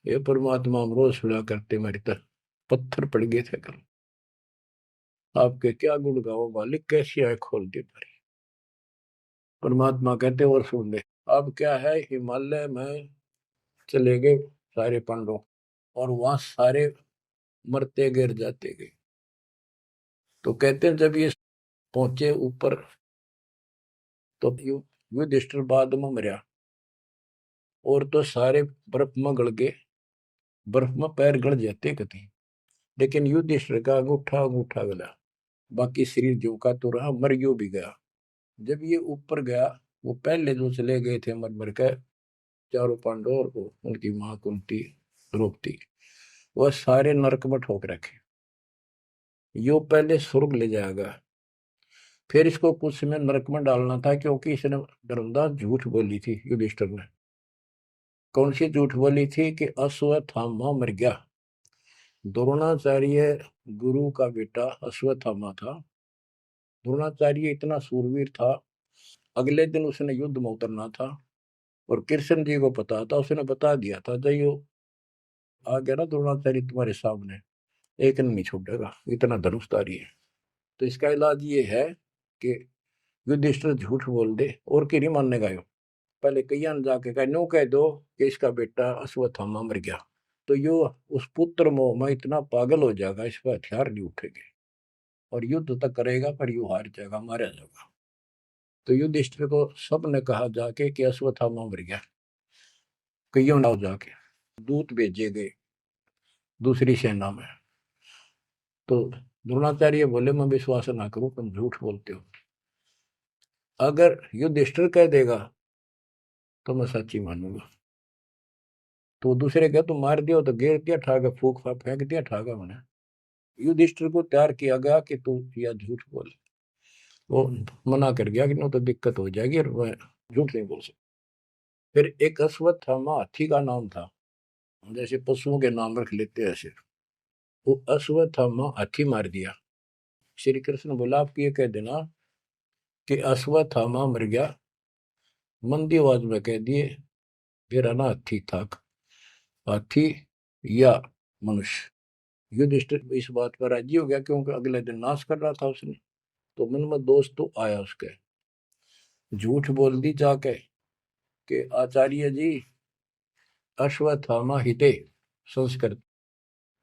ये परमात्मा हम रोज सुना करते, मेरी तरह पत्थर पड़ गए थे कल। आपके क्या गुण गाओ मालिक, कैसी आंख खोल दी मेरी। परमात्मा कहते और सुन ले। अब क्या है, हिमालय में चले गए सारे पांडव, और वहां सारे मरते गिर जाते गए। तो कहते हैं जब ये पहुंचे ऊपर, तो युधिष्ठिर बाद में मरा, और तो सारे बर्फ में गड़ गए, बर्फ में पैर गड़ जाते कति। लेकिन युधिष्ठिर का अंगूठा अंगूठा गला, बाकी शरीर जो का तो रहा, मर गयो भी गया। जब ये ऊपर गया, वो पहले जो चले गए थे मर मर कर, चारों पांडव और उनकी मां कुंती द्रौपदी, वह सारे नरक में ठोक रखे। यो पहले स्वर्ग ले जाएगा, फिर इसको कुछ समय नरक में डालना था, क्योंकि इसने धर्मदास झूठ बोली थी युधिष्ठिर ने। कौन सी झूठ बोली थी? कि अश्वत्थामा मर गया। द्रोणाचार्य गुरु का बेटा अश्वत्थामा था। द्रोणाचार्य इतना सूरवीर था, अगले दिन उसने युद्ध में उतरना था, और कृष्ण जी को पता था, उसने बता दिया था जयो आ गया ना द्रोणाचार्य तुम्हारे सामने, एक नहीं छूटेगा, इतना धनुषधारी है। तो इसका इलाज ये है कि युधिष्ठिर झूठ बोल दे, और कि नहीं मानने का। पहले कईयां ने जाके कहा, नो कह दो कि इसका बेटा अश्वत्थामा मर गया, तो यो उस पुत्र मोह में इतना पागल हो जाएगा, इस पर हथियार नहीं उठेंगे, और युद्ध तक करेगा पर यू हार जाएगा, मारा जाएगा। तो युधिष्ठिर को सब ने कहा जाके कि अश्वत्थामा मर गया। कईयों ने जाके दूत भेजे गए दूसरी सेना में। तो द्रोणाचार्य बोले मैं विश्वास ना करूं, तुम झूठ बोलते हो। अगर युधिष्ठिर कह देगा तो मैं सच्ची मानूंगा। तो दूसरे कह तुम मार दियो, तो गिर दिया ठागा, फूक फाक फेंक दिया ठागा मैंने। युधिष्ठिर को तैयार किया गया कि तू यह झूठ बोल। वो मना कर गया कि ना तो दिक्कत हो जाएगी और मैं झूठ नहीं बोल सकता। फिर एक अश्वत्थामा हाथी का नाम था, जैसे पशुओं के नाम रख लेते हैं ऐसे। वो अश्वत्थामा हाथी मार दिया। श्री कृष्ण बोला आप ये कह देना कि अश्वत्थामा मर गया, मंदी आवाज में कह दिए मेरा ना हाथी था, हाथी या मनुष्य। युधिष्ठिर इस बात पर राजी हो गया क्योंकि अगले दिन नाश कर रहा था उसने। तो मन में दोस्त तो आया उसके, झूठ बोल दी जाके कि आचार्य जी अश्वत्थामा हिते संस्कृत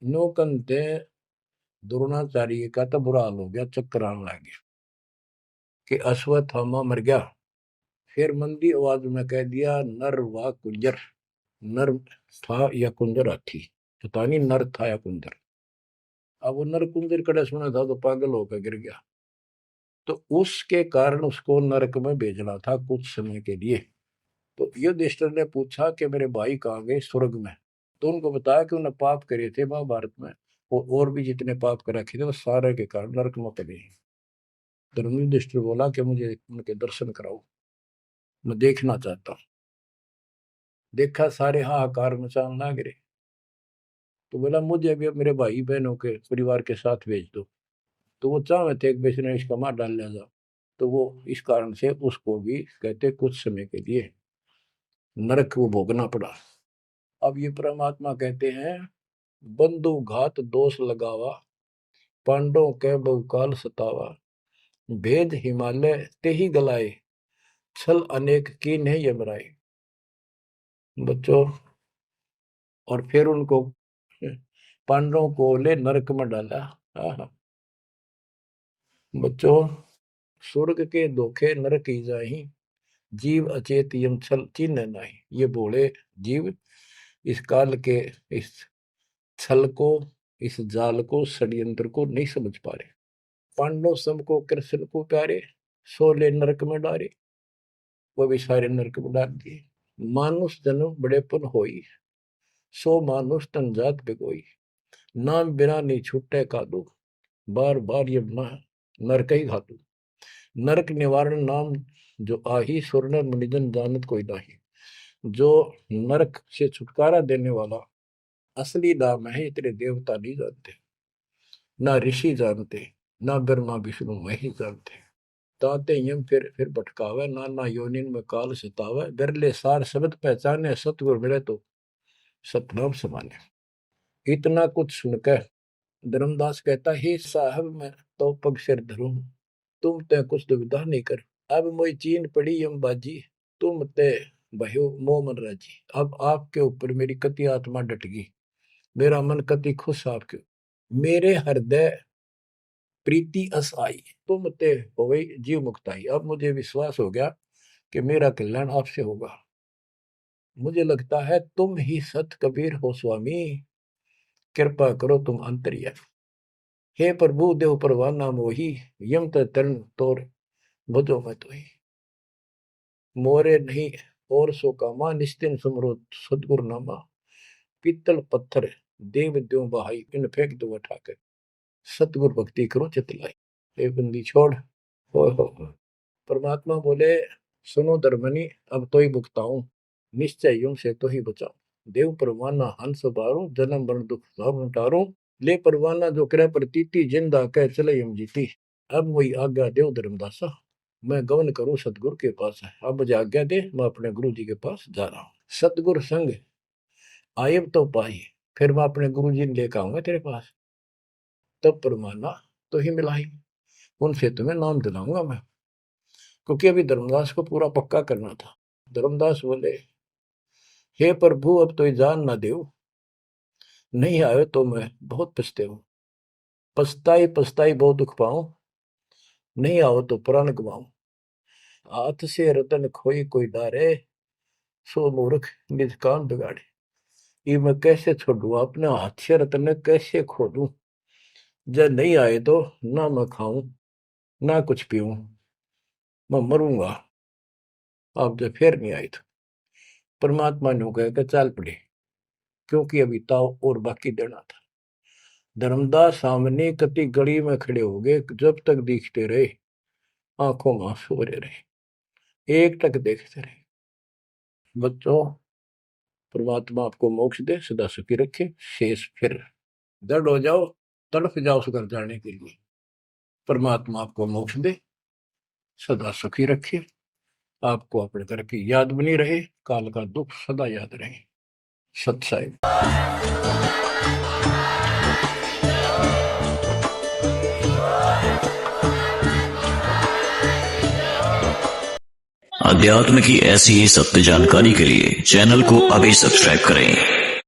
नौकंते द्रोणाचार्य का तो बुरा हाल हो गया, चक्कर आने लग गया कि अश्वत्थामा मर गया। फिर मंदी आवाज में कह दिया नर व कुंजर, नर था या कुंजर हाथी, पता नहीं नर था या कुंजर। अब वो नर कुंजर कड़े सुना था तो पागल होकर गिर गया। तो उसके कारण उसको नरक में भेजना था कुछ समय के लिए। तो युधिष्ठिर ने पूछा कि मेरे भाई कहाँ गए, स्वर्ग में। तो उनको बताया कि उन्होंने पाप करे थे महाभारत में, और भी जितने पाप कर रखे थे वो सारे के कारण नरक में पड़े। धर्म युधिष्ठिर बोला कि मुझे उनके दर्शन कराओ, मैं देखना चाहता हूँ। देखा सारे हाहाकार मचाने लग रहे। तो बोला मुझे भी मेरे भाई बहनों के परिवार के साथ भेज दो। तो वो चाहे थे कि बेचने इसका मार डाल लिया जाओ। तो वो इस कारण से उसको भी कहते कुछ समय के लिए नरक को भोगना पड़ा। अब ये परमात्मा कहते हैं बंधु घात दोष लगावा, पांडवों के बहुकाल सतावा, भेद हिमालय ते ही गलाए, छल अनेक की नहीं यमराए। बच्चों, और फिर उनको पांडवों को ले नरक में डाला। हाँ बच्चों, स्वर्ग के धोखे नरक ही जाही, जीव अचेत यम छल चिन्ह नहीं। ये बोले जीव इस काल के इस छल को, इस जाल को, षड्यंत्र को नहीं समझ पा रहे। पांडव सम को कृष्ण को प्यारे, सोले नरक में डारे, वो भी सारे नरक में डाल दिए। मानुष जन्म बड़ेपन होई, सो मानुष तन जात बिगोई, नाम बिना नहीं छूटे कादू, बार बार ये नरक ही घातू। नरक निवारण नाम जो आही, सुरनर मुनिजन जानत कोई नाही। जो नरक से छुटकारा देने वाला असली नाम है, इतने देवता नहीं जानते, ना ऋषि जानते, ना ब्रह्मा विष्णु वही जानते। ताते यम फिर भटकावे, नाना योनिन में काल सतावे, बिरले सार शब्द पहचाने, सतगुरु मिले तो सतनाम समाने। इतना कुछ सुनकर धर्मदास कहता ही साहब मैं तो पग सिर धरूं, तुम ते कुछ दुविधा नहीं कर। अब मोई चीन पड़ी यम बाजी, तुम ते भयो मोह मन राजी। अब आपके ऊपर मेरी कति आत्मा डट गई, मेरा मन कति खुश आपके, मेरे हृदय प्रीति अस आई, तुम ते हो गई जीव मुक्ताई। अब मुझे विश्वास हो गया कि मेरा कल्याण आपसे होगा। मुझे लगता है तुम ही सत कबीर हो स्वामी, कृपा करो तुम अंतर्यामी। हे प्रभु देव परवाना मोही, यम तरण तोर भजो मैं तो ही। मोरे नहीं और सो कामा, निस्तिन सुमरो सदगुरु नामा। पीतल पत्थर देव द्यो बहाई, इन फेंक दो उठाकर, सतगुरु भक्ति करो चितलाई। ये बंदी छोड़। हो परमात्मा बोले सुनो धर्मनी, अब तो ही भुगताऊं, निश्चय यूं से तो ही बचाऊं। देव परवाना हंस बारू, जन्म मरण दुख सब टारू। ले परवाना जो करे प्रतीति, जिंदा कह चले यम जीती। अब वही आज्ञा देव धर्मदासा, मैं गमन करूं सतगुरु के पास है। अब मुझे आज्ञा दे, मैं अपने गुरु जी के पास जा रहा हूँ। सतगुरु संग आयब तो पाई, फिर मैं अपने गुरु जी ने लेकर आऊंगा तेरे पास। तब परमाना तो ही मिलाई, उनसे तुम्हें नाम दिलाऊंगा मैं। क्योंकि अभी धर्मदास को पूरा पक्का करना था। धर्मदास बोले हे प्रभु अब तो जान ना दे, नहीं आए तो मैं बहुत पछते हूँ। पछताई पछताई बहुत दुख पाऊं, नहीं आओ तो प्राण गवाऊं। हाथ से रतन खोई कोई डारे, सो मूर्ख निज कान बिगाड़े। ये मैं कैसे छोड़ू, अपने हाथ से रतन कैसे खो दूं। जब नहीं आए तो ना मैं खाऊं ना कुछ पीऊं, मैं मरूंगा। आप जब फिर नहीं आए तो परमात्मा ने कहा कि चल पड़े, क्योंकि अभी ताव और बाकी देना था। धर्मदास सामने कति गली में खड़े हो गए, जब तक दिखते रहे। आंखों में आंसू भरे रहे, एक टक देखते रहे। बच्चों, परमात्मा आपको मोक्ष दे, सदा सुखी रखे, शेष फिर दृढ़ हो जाओ, तड़फ जाओ उस घर जाने के लिए। परमात्मा आपको मोक्ष दे, सदा सुखी रखे, आपको अपने घर की याद बनी रहे, काल का दुख सदा याद रहे। सत्साई। अध्यात्म की ऐसी ही सत्य जानकारी के लिए चैनल को अभी सब्सक्राइब करें।